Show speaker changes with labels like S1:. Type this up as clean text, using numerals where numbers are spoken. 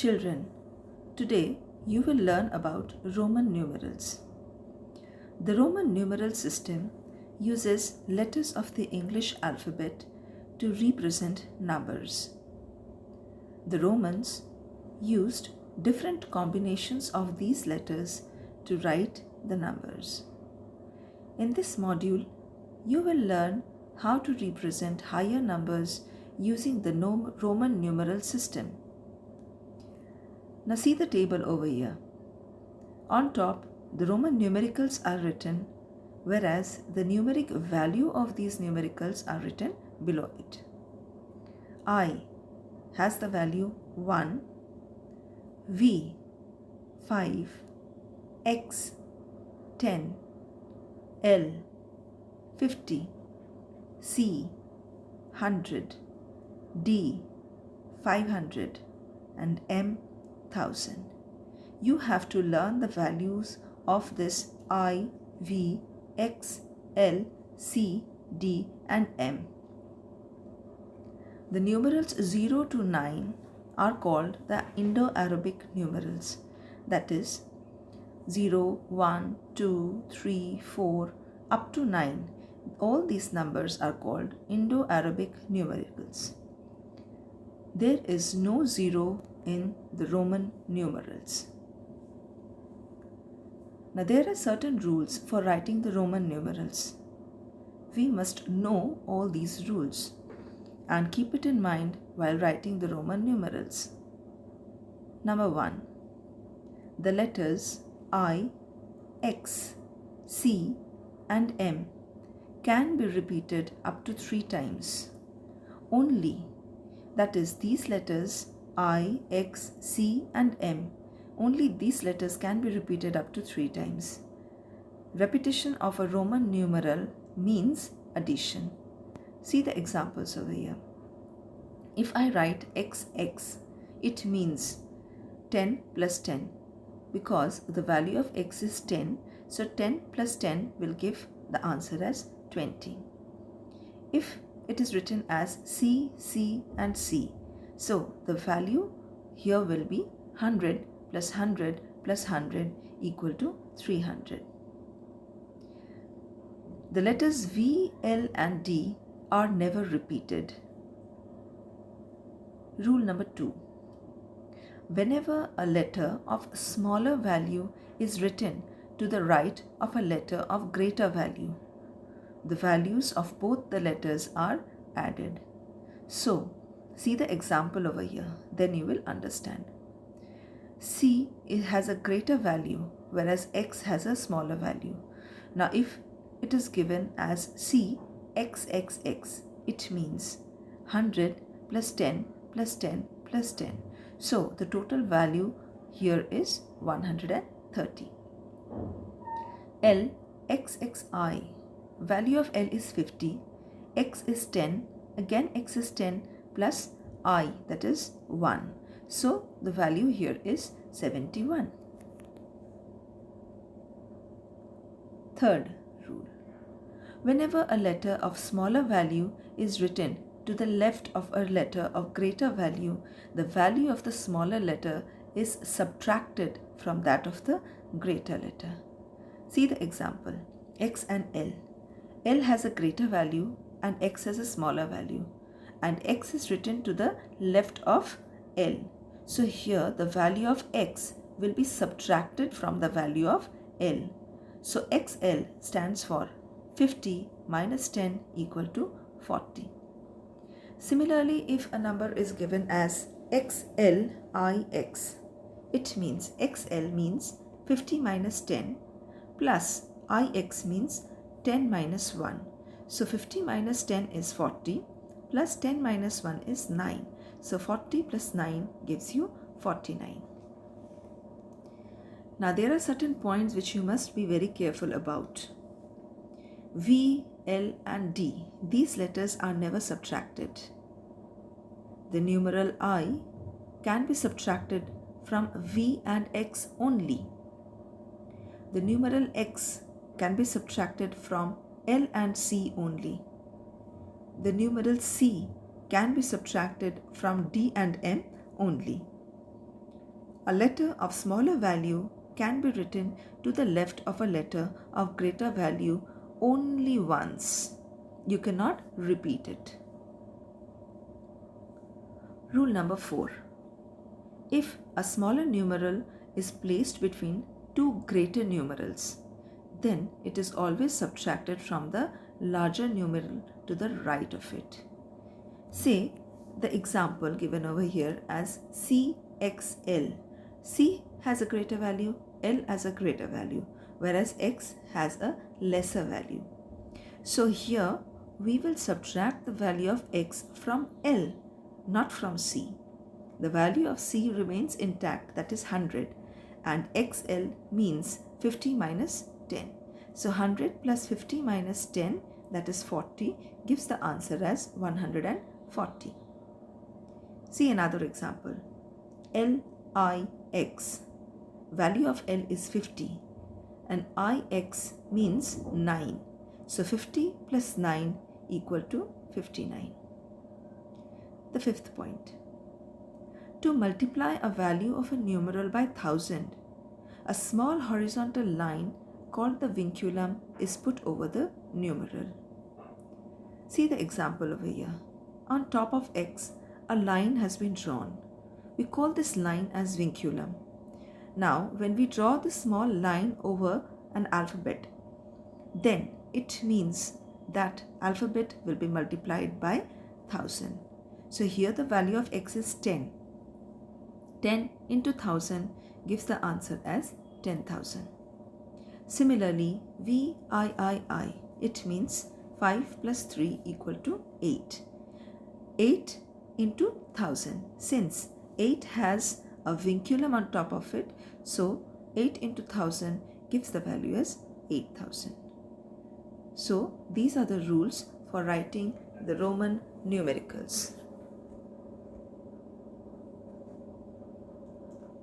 S1: Children, today you will learn about Roman numerals. The Roman numeral system uses letters of the English alphabet to represent numbers. The Romans used different combinations of these letters to write the numbers. In this module, you will learn how to represent higher numbers using the Roman numeral system. Now see the table over here. On top, the Roman numericals are written, whereas the numeric value of these numericals are written below it. I has the value 1, V 5, X 10, L 50, C 100, D 500 and M 1000. You have to learn the values of this I, V, X, L, C, D and M. The numerals 0 to 9 are called the Indo-Arabic numerals, that is 0, 1, 2, 3, 4 up to 9. All these numbers are called Indo-Arabic numerals. There is no 0 in the Roman numerals. Now there are certain rules for writing the Roman numerals. We must know all these rules and keep it in mind while writing the Roman numerals. Number 1. The letters I, X, C and M can be repeated up to 3 times. Only, that is, these letters I, X, C and M, only these letters can be repeated up to 3 times. Repetition of a Roman numeral means addition. See the examples over here. If I write XX, it means 10 plus 10 because the value of X is 10. So 10 plus 10 will give the answer as 20. If it is written as C, C and C, so the value here will be 100 plus 100 plus 100 equal to 300. The letters V, L and D are never repeated. Rule number 2. Whenever a letter of smaller value is written to the right of a letter of greater value, the values of both the letters are added. So, see the example over here, then you will understand. C has a greater value, whereas X has a smaller value. Now, if it is given as C XXX, it means 100 plus 10 plus 10 plus 10. So, the total value here is 130. L XXI, value of L is 50, X is 10, again X is 10 plus I, that is 1. So, the value here is 71. Third rule. Whenever a letter of smaller value is written to the left of a letter of greater value, the value of the smaller letter is subtracted from that of the greater letter. See the example, X and L. L has a greater value and X has a smaller value, and X is written to the left of L. So here the value of X will be subtracted from the value of L. So XL stands for 50 minus 10 equal to 40. Similarly, if a number is given as XLIX, it means XL means 50 minus 10 plus IX means 10 minus 1. So 50 minus 10 is 40 plus 10 minus 1 is 9. So 40 plus 9 gives you 49. Now there are certain points which you must be very careful about. V, L and D, these letters are never subtracted. The numeral I can be subtracted from V and X only. The numeral X can be subtracted from L and C only. The numeral C can be subtracted from D and M only. A letter of smaller value can be written to the left of a letter of greater value only once. You cannot repeat it. Rule number 4. If a smaller numeral is placed between two greater numerals, then it is always subtracted from the larger numeral to the right of it. Say the example given over here as CXL. C has a greater value, L has a greater value, whereas X has a lesser value. So here we will subtract the value of X from L, not from C. The value of C remains intact, that is 100, and XL means 50 minus 10. So 100 plus 50 minus 10, that is 40, gives the answer as 140. See another example. LIX. Value of L is 50 and IX means 9. So 50 plus 9 equal to 59. The fifth point. To multiply a value of a numeral by 1000, a small horizontal line called the vinculum is put over the numeral. See the example over here. On top of X, a line has been drawn. We call this line as vinculum. Now, when we draw this small line over an alphabet, then it means that alphabet will be multiplied by 1000. So here the value of X is 10. 10 into 1000 gives the answer as 10,000. Similarly, VIII, it means 5 plus 3 equal to 8. 8 into 1000. Since 8 has a vinculum on top of it, so 8 into 1000 gives the value as 8,000. So these are the rules for writing the Roman numericals.